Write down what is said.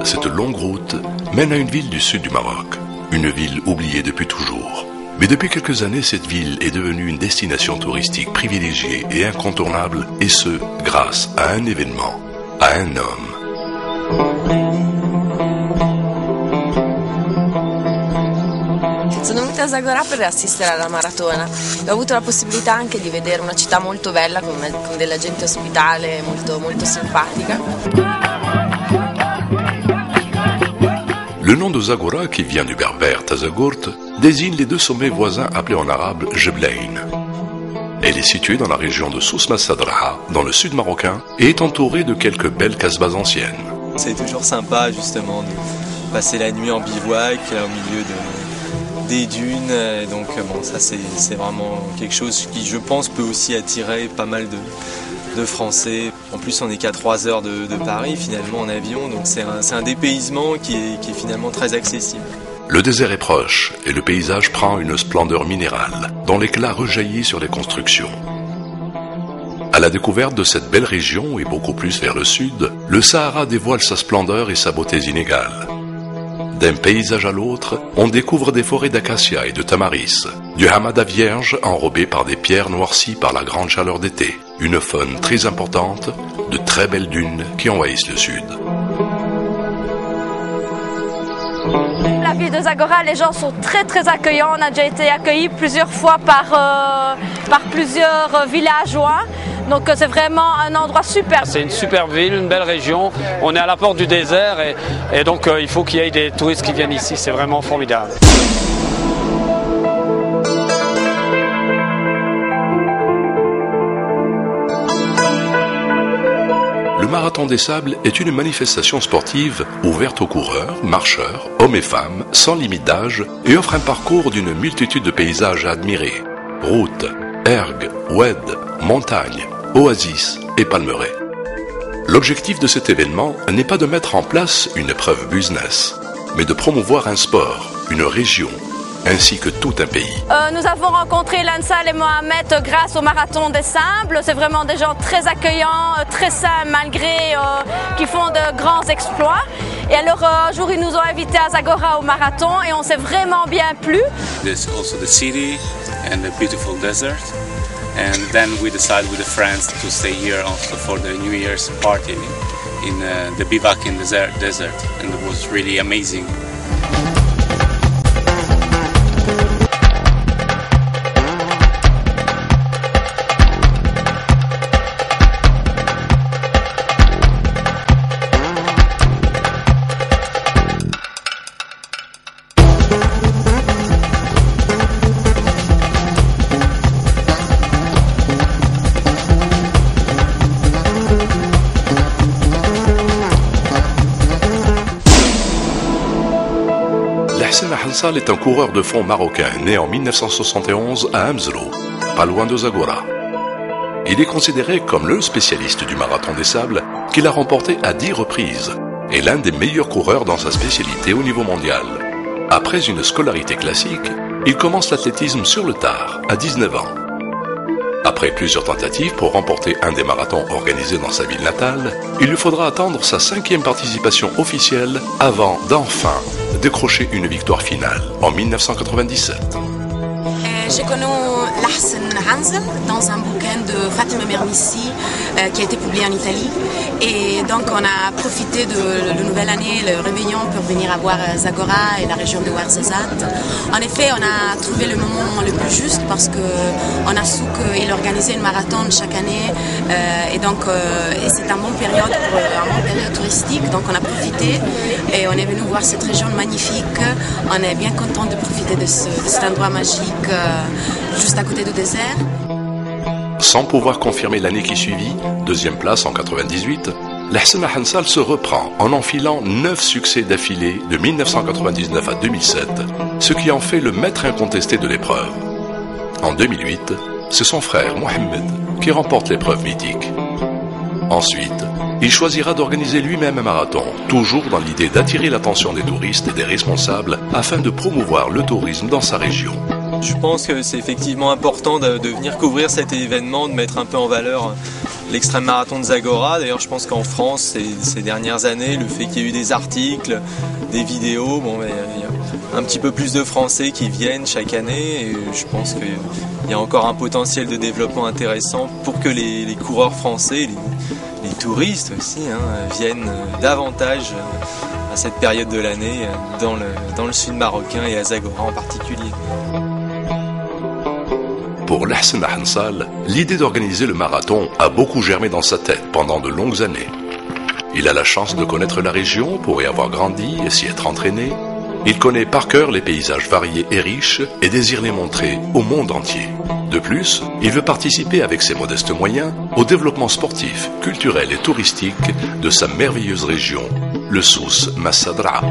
Cette longue route mène à une ville du sud du Maroc, une ville oubliée depuis toujours. Mais depuis quelques années, cette ville est devenue une destination touristique privilégiée et incontournable, et ce, grâce à un événement, à un homme. Sono venuta a Zagora per assistere alla maratona e ho avuto la possibilità anche di vedere una città molto bella con della gente ospitale molto, molto simpatica. Le nom de Zagora, qui vient du berbère Tazagurt, désigne les deux sommets voisins appelés en arabe Jeblain. Elle est située dans la région de Souss Massadraha, dans le sud marocain, et est entourée de quelques belles casbahs anciennes. C'est toujours sympa justement de passer la nuit en bivouac au milieu des dunes, et donc bon, ça c'est vraiment quelque chose qui, je pense, peut aussi attirer pas mal de Français. En plus, on n'est qu'à 3 heures de Paris finalement en avion, donc c'est un dépaysement qui est finalement très accessible. Le désert est proche et le paysage prend une splendeur minérale dont l'éclat rejaillit sur les constructions. À la découverte de cette belle région et beaucoup plus vers le sud, le Sahara dévoile sa splendeur et sa beauté inégales. D'un paysage à l'autre, on découvre des forêts d'acacias et de tamaris, du hamada vierge enrobé par des pierres noircies par la grande chaleur d'été, une faune très importante, de très belles dunes qui envahissent le sud. La ville de Zagora, les gens sont très très accueillants. On a déjà été accueillis plusieurs fois par plusieurs villageois. Donc c'est vraiment un endroit super. C'est une super ville, une belle région. On est à la porte du désert et donc il faut qu'il y ait des touristes qui viennent ici. C'est vraiment formidable. Le Marathon des Sables est une manifestation sportive ouverte aux coureurs, marcheurs, hommes et femmes, sans limite d'âge, et offre un parcours d'une multitude de paysages à admirer. Routes, ergues, oued, montagnes, oasis et palmeraies. L'objectif de cet événement n'est pas de mettre en place une épreuve business, mais de promouvoir un sport, une région, ainsi que tout un pays. Nous avons rencontré Lansal et Mohamed grâce au Marathon des Sables. C'est vraiment des gens très accueillants, très sains malgré qu'ils font de grands exploits. Et alors un jour ils nous ont invités à Zagora au marathon et on s'est vraiment bien plu. There's also the city and the beautiful desert. And then we decided with the friends to stay here also for the New Year's party in the bivouac in the desert, and it was really amazing. Lahsen Hansal est un coureur de fond marocain né en 1971 à Amzelo, pas loin de Zagora. Il est considéré comme le spécialiste du Marathon des Sables qu'il a remporté à 10 reprises et l'un des meilleurs coureurs dans sa spécialité au niveau mondial. Après une scolarité classique, il commence l'athlétisme sur le tard à 19 ans. Après plusieurs tentatives pour remporter un des marathons organisés dans sa ville natale, il lui faudra attendre sa 5e participation officielle avant d'enfin décrocher une victoire finale en 1997. J'ai connu Lahsen Hansal dans un bouquin de Fatima Mernissi qui a été publié en Italie. Et donc on a profité de la nouvelle année, le réveillon, pour venir voir Zagora et la région de Ouarzazate. En effet, on a trouvé le moment le plus juste parce qu'on a su qu'il organisait une marathon chaque année. Et donc c'est un bon période touristique. Donc on a profité et on est venu voir cette région magnifique. On est bien content de profiter de cet endroit magique juste à côté du désert. Sans pouvoir confirmer l'année qui suivit, 2e place en 98, Lahsen Hansal se reprend en enfilant 9 succès d'affilée de 1999 à 2007, ce qui en fait le maître incontesté de l'épreuve. En 2008, c'est son frère Mohamed qui remporte l'épreuve mythique. Ensuite, il choisira d'organiser lui-même un marathon, toujours dans l'idée d'attirer l'attention des touristes et des responsables afin de promouvoir le tourisme dans sa région. Je pense que c'est effectivement important de venir couvrir cet événement, de mettre un peu en valeur l'extrême marathon de Zagora. D'ailleurs, je pense qu'en France, ces dernières années, le fait qu'il y ait eu des articles, des vidéos, bon, il y a un petit peu plus de Français qui viennent chaque année. Et je pense qu'il y a encore un potentiel de développement intéressant pour que les coureurs français, les touristes aussi, viennent davantage à cette période de l'année dans le sud marocain et à Zagora en particulier. Pour Lahsen Hansal, l'idée d'organiser le marathon a beaucoup germé dans sa tête pendant de longues années. Il a la chance de connaître la région pour y avoir grandi et s'y être entraîné. Il connaît par cœur les paysages variés et riches et désire les montrer au monde entier. De plus, il veut participer avec ses modestes moyens au développement sportif, culturel et touristique de sa merveilleuse région, le Souss Massadra.